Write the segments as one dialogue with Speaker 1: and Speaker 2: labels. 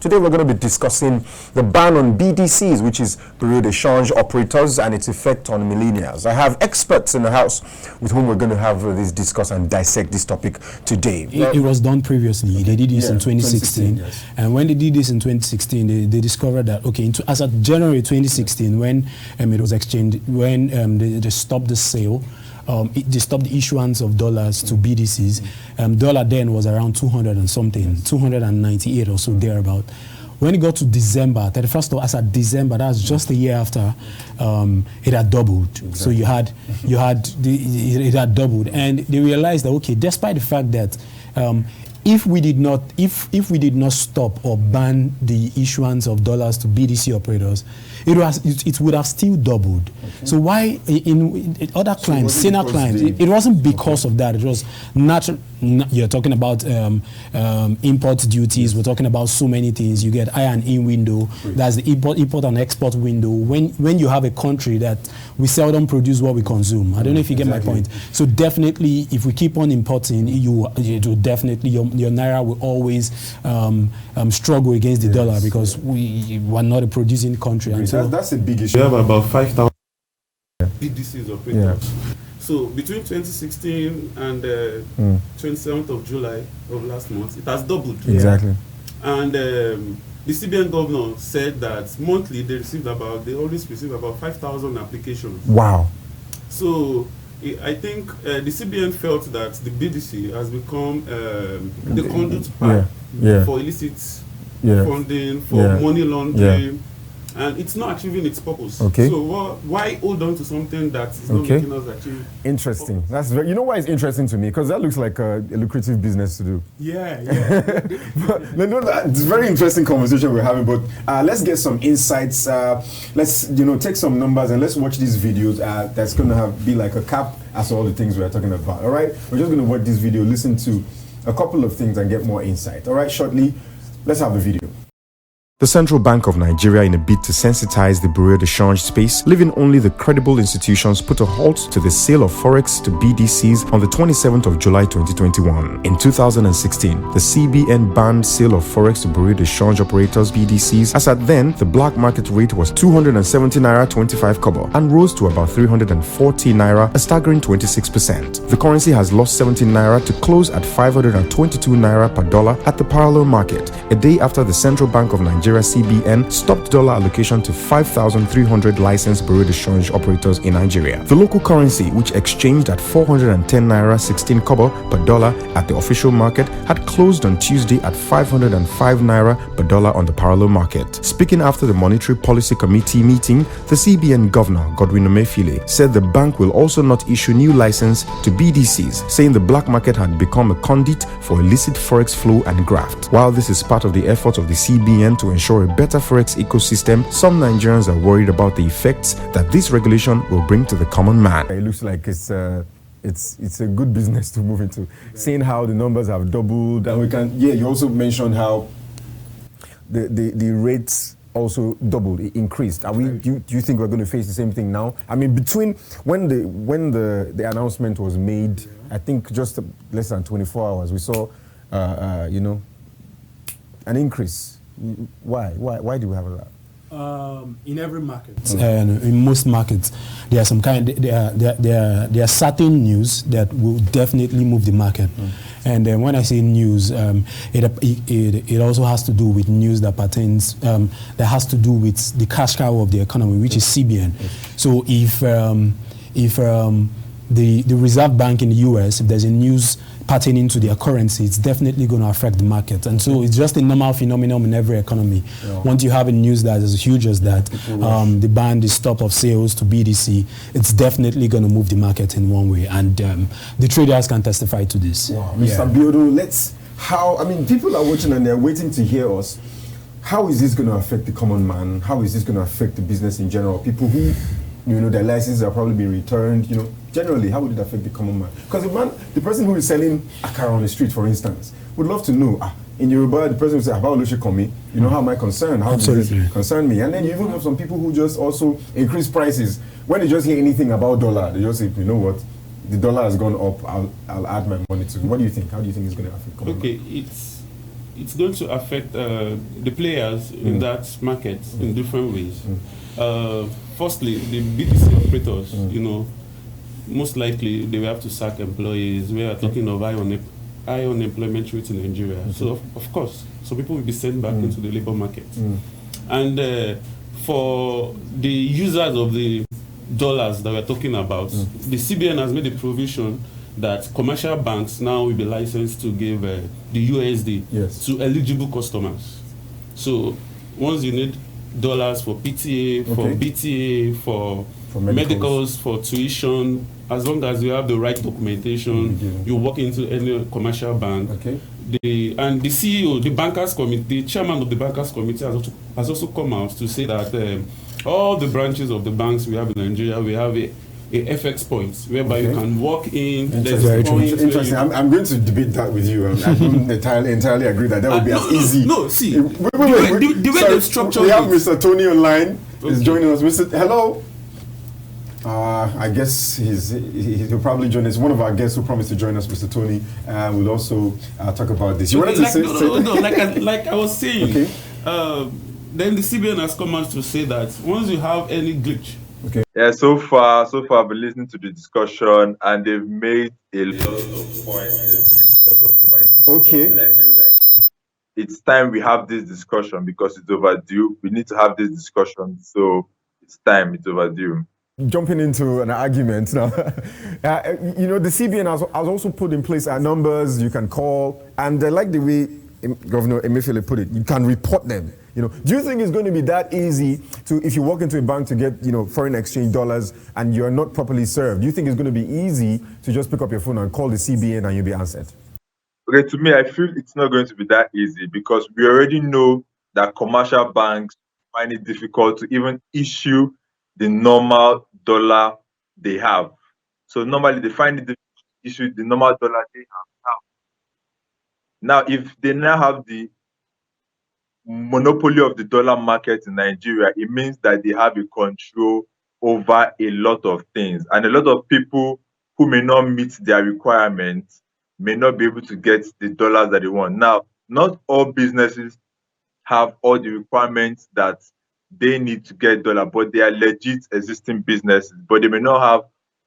Speaker 1: Today we're going to be discussing the ban on BDCs, which is Bureau de Change operators, and its effect on millennials. I have experts in the house with whom we're going to have this discuss and dissect this topic today.
Speaker 2: It was done previously. They did this in 2016.
Speaker 1: Yes.
Speaker 2: And when they did this in 2016, they discovered that, okay, as of January 2016, when it was exchanged, when they stopped the sale, they stopped the issuance of dollars to BDCs. Dollar then was around 200 and something, 298 or so thereabout. When it got to December, 31st of as at December, that's just a year after, it had doubled. Exactly. So it had doubled, and they realized that, okay, despite the fact that if we did not stop or ban the issuance of dollars to BDC operators, it would have still doubled. Okay. So why in other clients, senior clients, it wasn't because of that. It was natural. You're talking about import duties. We're talking about so many things. You get I and in window. That's the import and export window. When you have a country that we seldom produce what we consume. I don't know if you get my point. So definitely, if we keep on importing, it will definitely your naira will always struggle against the dollar because we are not a producing country. And so
Speaker 3: that's a big issue.
Speaker 4: We have about 5,000
Speaker 3: BDCs operators. So between 2016 and 27th of July of last month, it has doubled.
Speaker 1: Exactly.
Speaker 3: And the CBN governor said that monthly they always receive about 5,000 applications.
Speaker 1: Wow.
Speaker 3: So I think the CBN felt that the BDC has become the conduit for illicit funding, for money laundering. And it's not achieving its purpose.
Speaker 1: Okay.
Speaker 3: So why hold on to something that is not making us achieve?
Speaker 1: Interesting. That's you know why it's interesting to me? Because that looks like a lucrative business to do.
Speaker 3: Yeah.
Speaker 1: It's a very interesting conversation we're having. But let's get some insights. Let's take some numbers and let's watch these videos. That's going to be like a cap as to all the things we're talking about. All right. We're just going to watch this video, listen to a couple of things, and get more insight. All right. Shortly, let's have the video. The Central Bank of Nigeria, in a bid to sensitize the Bureau de Change space, leaving only the credible institutions, put a halt to the sale of forex to BDCs on the 27th of July 2021. In 2016, the CBN banned sale of forex to Bureau de Change operators BDCs, as at then the black market rate was 270 naira 25 kobo and rose to about 340 naira, a staggering 26%. The currency has lost 17 naira to close at 522 naira per dollar at the parallel market, a day after the Central Bank of Nigeria CBN stopped dollar allocation to 5,300 licensed Bureau de Change operators in Nigeria. The local currency, which exchanged at 410 naira 16 kobo per dollar at the official market, had closed on Tuesday at 505 naira per dollar on the parallel market. Speaking after the Monetary Policy Committee meeting, the CBN Governor, Godwin Emefiele, said the bank will also not issue new license to BDCs, saying the black market had become a conduit for illicit forex flow and graft. While this is part of the efforts of the CBN to ensure a better forex ecosystem, some Nigerians are worried about the effects that this regulation will bring to the common man. It looks like it's a good business to move into, seeing how the numbers have doubled. And we can, you also mentioned how the rates also doubled, it increased. Do you think we're going to face the same thing now? I mean, between when the announcement was made, I think just less than 24 hours, we saw an increase. Why do we have that?
Speaker 2: In every market, and in most markets, there are some there are certain news that will definitely move the market. And when I say news, it also has to do with news that pertains that has to do with the cash cow of the economy, which is CBN. So if the Reserve Bank in the US, if there's a news pertaining to their currency, it's definitely going to affect the market. And so it's just a normal phenomenon in every economy. Yeah. Once you have a news that is as huge as that, the ban, the stop of sales to BDC, it's definitely going to move the market in one way. And the traders can testify to this.
Speaker 1: Wow. Mr. Biodo, people are watching and they're waiting to hear us. How is this going to affect the common man? How is this going to affect the business in general? People who, their licenses are probably being returned, generally, how would it affect the common man? Because the person who is selling akara on the street, for instance, would love to know, in Yoruba, the person will say, how am I concerned? How does this concern me? And then you even have some people who just also increase prices. When they just hear anything about dollar, they just say, you know what, the dollar has gone up, I'll add my money to it. What do you think? How do you think it's going to affect common man?
Speaker 3: Okay, it's going to affect the players in that market in different ways. Firstly, the BTC operators, most likely they will have to sack employees. We are talking of high unemployment rate in Nigeria. So, of course, some people will be sent back into the labor market. And for the users of the dollars that we're talking about, the CBN has made a provision that commercial banks now will be licensed to give the USD to eligible customers. So once you need dollars for PTA, for BTA, for medicals, for tuition, as long as you have the right documentation, you walk into any commercial bank. And the CEO, the bankers committee, the chairman of the bankers committee has also come out to say that all the branches of the banks we have in Nigeria, we have a FX points whereby you can walk in.
Speaker 1: Interesting. I'm going to debate that with you. I don't entirely agree that would be as easy.
Speaker 3: No, see, the way they've structured
Speaker 1: we have Mr. Tony online. He's joining us. Hello. I guess he'll probably join us. One of our guests who promised to join us, Mr. Tony, will also talk about this. You wanted to say?
Speaker 3: No. Like I was saying. Then the CBN has come out to say that once you have any glitch.
Speaker 4: Yeah. So far, I've been listening to the discussion, and they've made a lot of points. And I feel like it's time we have this discussion because it's overdue. We need to have this discussion, so it's time. It's overdue.
Speaker 1: Jumping into an argument now, the CBN has also put in place numbers you can call, and I like the way Governor Emefiele put it. You can report them. Do you think it's going to be that easy if you walk into a bank to get foreign exchange dollars and you're not properly served? Do you think it's going to be easy to just pick up your phone and call the CBN and you'll be answered?
Speaker 4: Okay, to me, I feel it's not going to be that easy because we already know that commercial banks find it difficult to even issue the normal dollar they have. So normally they find it difficult to issue the normal dollar they have. Now, if they now have the monopoly of the dollar market in Nigeria, it means that they have a control over a lot of things. And a lot of people who may not meet their requirements may not be able to get the dollars that they want. Now, not all businesses have all the requirements that they need to get dollar, but they are legit existing businesses, but they may not have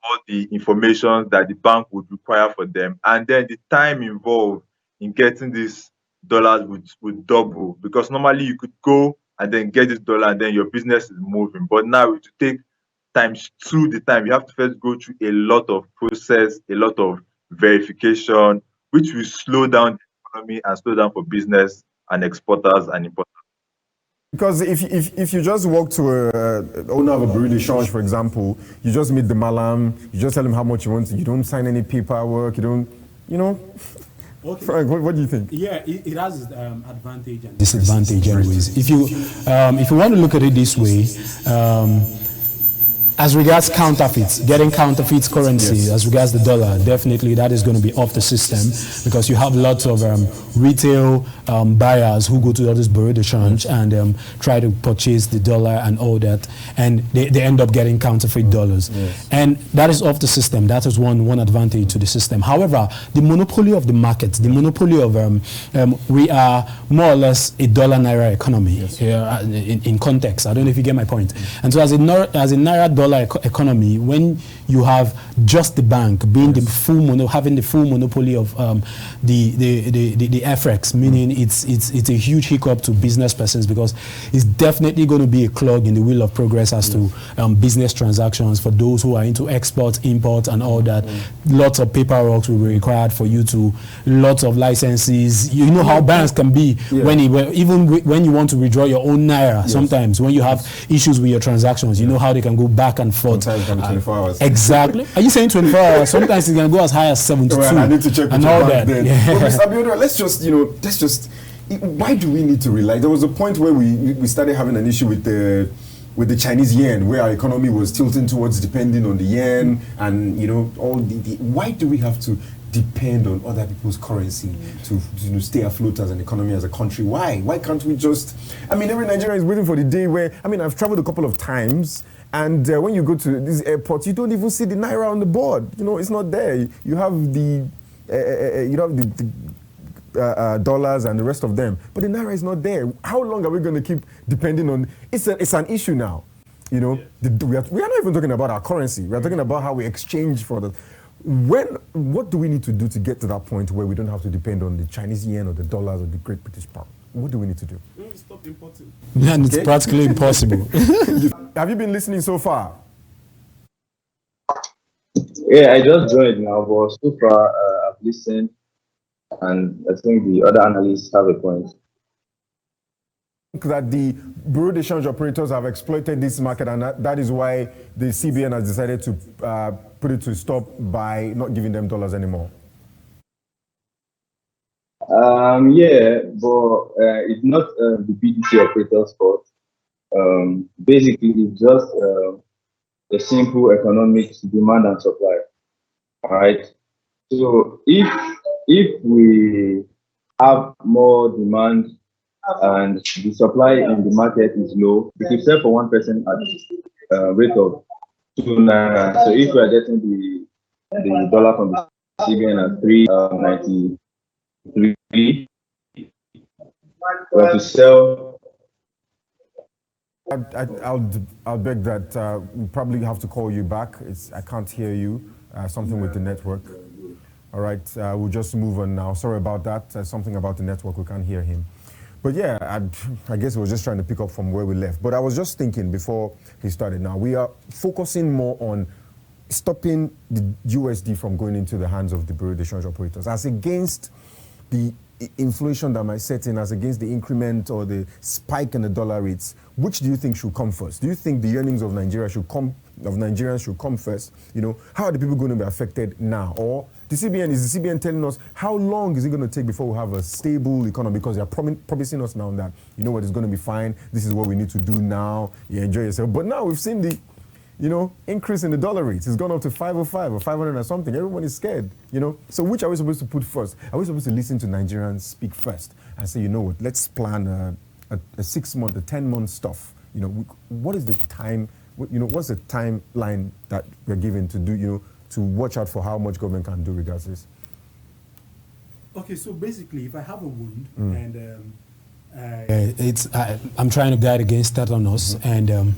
Speaker 4: all the information that the bank would require for them. And then the time involved in getting these dollars would double, because normally you could go and then get this dollar and then your business is moving. But now to take times 2 the time, you have to first go through a lot of process, a lot of verification, which will slow down the economy and slow down for business and exporters and importers.
Speaker 1: Because if you just walk to a owner of a bureau de change, for example, you just meet the malam, you just tell him how much you want, you don't sign any paperwork, you don't, Okay. Frank, what do you think?
Speaker 2: Yeah, it has advantage and disadvantage anyways. If you want to look at it this way, as regards counterfeits, getting counterfeit currency, as regards the dollar, definitely that is going to be off the system, because you have lots of retail buyers who go to all this bureau de change and try to purchase the dollar and all that, and they end up getting counterfeit dollars. And that is off the system. That is one advantage to the system. However, the monopoly of the market, the monopoly of we are more or less a dollar naira economy in context. I don't know if you get my point. And so as a naira dollar economy, when you have just the bank being the full having the full monopoly of the FX, meaning it's a huge hiccup to business persons, because it's definitely going to be a clog in the wheel of progress as to business transactions for those who are into export, import, and all that. Lots of paperwork will be required for you to, lots of licenses. You know how banks can be even when you want to withdraw your own naira. Sometimes when you have issues with your transactions, you know how they can go back and forth.
Speaker 1: Sometimes 24 hours.
Speaker 2: Exactly. Are you saying 24 hours? Sometimes it can go as high as 72.
Speaker 1: Well, I need to check
Speaker 2: and all that.
Speaker 1: Then. But Mr. Abiodun, let's just. Why do we need to rely? There was a point where we started having an issue with the Chinese yuan, where our economy was tilting towards depending on the yen, and all the. Why do we have to depend on other people's currency to stay afloat as an economy, as a country? Why can't we just? I mean, every Nigerian is waiting for the day where. I mean, I've traveled a couple of times. And when you go to these airports, you don't even see the naira on the board. It's not there. You have the dollars and the rest of them. But the naira is not there. How long are we going to keep depending on? It's an issue now. We are not even talking about our currency. We are talking about how we exchange for the. What do we need to do to get to that point where we don't have to depend on the Chinese yen or the dollars or the Great British pound? What do we need to do?
Speaker 3: We need to stop importing.
Speaker 2: And it's practically impossible.
Speaker 1: Have you been listening so far?
Speaker 5: Yeah, I just joined now, but so far I've listened, and I think the other analysts have a point.
Speaker 1: That the bureau de change operators have exploited this market, and that is why the CBN has decided to put it to stop by not giving them dollars anymore.
Speaker 5: Yeah, but it's not the BDC operators' fault. Basically, it's just a simple economics, demand and supply. All right. So if we have more demand and the supply in the market is low, we can sell for one person at a rate of 2 naira. So if we are getting the dollar from the CBN at 3.93, we have to sell.
Speaker 1: I'll beg that we probably have to call you back. I can't hear you. Something with the network. All right, we'll just move on now. Sorry about that. Something about the network. We can't hear him. But yeah, I guess we were just trying to pick up from where we left. But I was just thinking before he started. Now we are focusing more on stopping the USD from going into the hands of the bureau de change operators, as against the inflation that might set in, as against the increment or the spike in the dollar rates. Which do you think should come first? Do you think the earnings of Nigerians should come first? How are the people going to be affected now? Or is the CBN telling us how long is it going to take before we have a stable economy? Because they are promising us now that, it's going to be fine. This is what we need to do now. You enjoy yourself. But now we've seen the, increase in the dollar rates. It's gone up to 505 or 500 or something. Everyone is scared, So which are we supposed to put first? Are we supposed to listen to Nigerians speak first and say, what, let's plan a 6-month, a 10-month stuff? What is the time, what's the timeline that we're given to do, to watch out for how much government can do regards this?
Speaker 2: Okay, so basically, if I have a wound and I'm trying to guide against tetanus, and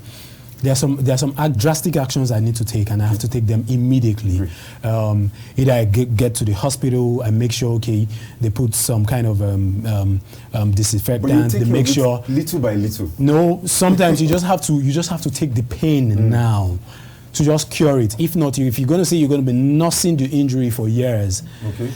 Speaker 2: there are some drastic actions I need to take, and I have to take them immediately. Either I get to the hospital and make sure, okay, they put some kind of disinfectant. They make sure
Speaker 1: little by little.
Speaker 2: No, sometimes you just have to take the pain now to just cure it. If not, if you're going to say you're going to be nursing the injury for years,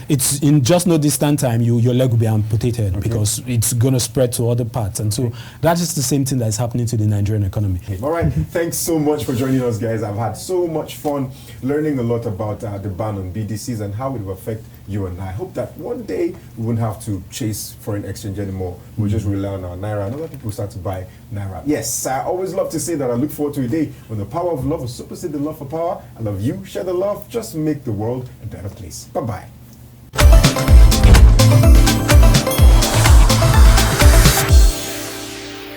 Speaker 2: it's in just no distant time, your leg will be amputated because it's going to spread to other parts. And so that is the same thing that's happening to the Nigerian economy.
Speaker 1: All right. Thanks so much for joining us, guys. I've had so much fun learning a lot about the ban on BDCs and how it will affect you and I. Hope that one day we won't have to chase foreign exchange anymore. We'll just rely on our naira, and other people start to buy naira. Yes, I always love to say that I look forward to a day when the power of love will supersede the love for power. I love you. Share the love. Just make the world a better place. Bye-bye.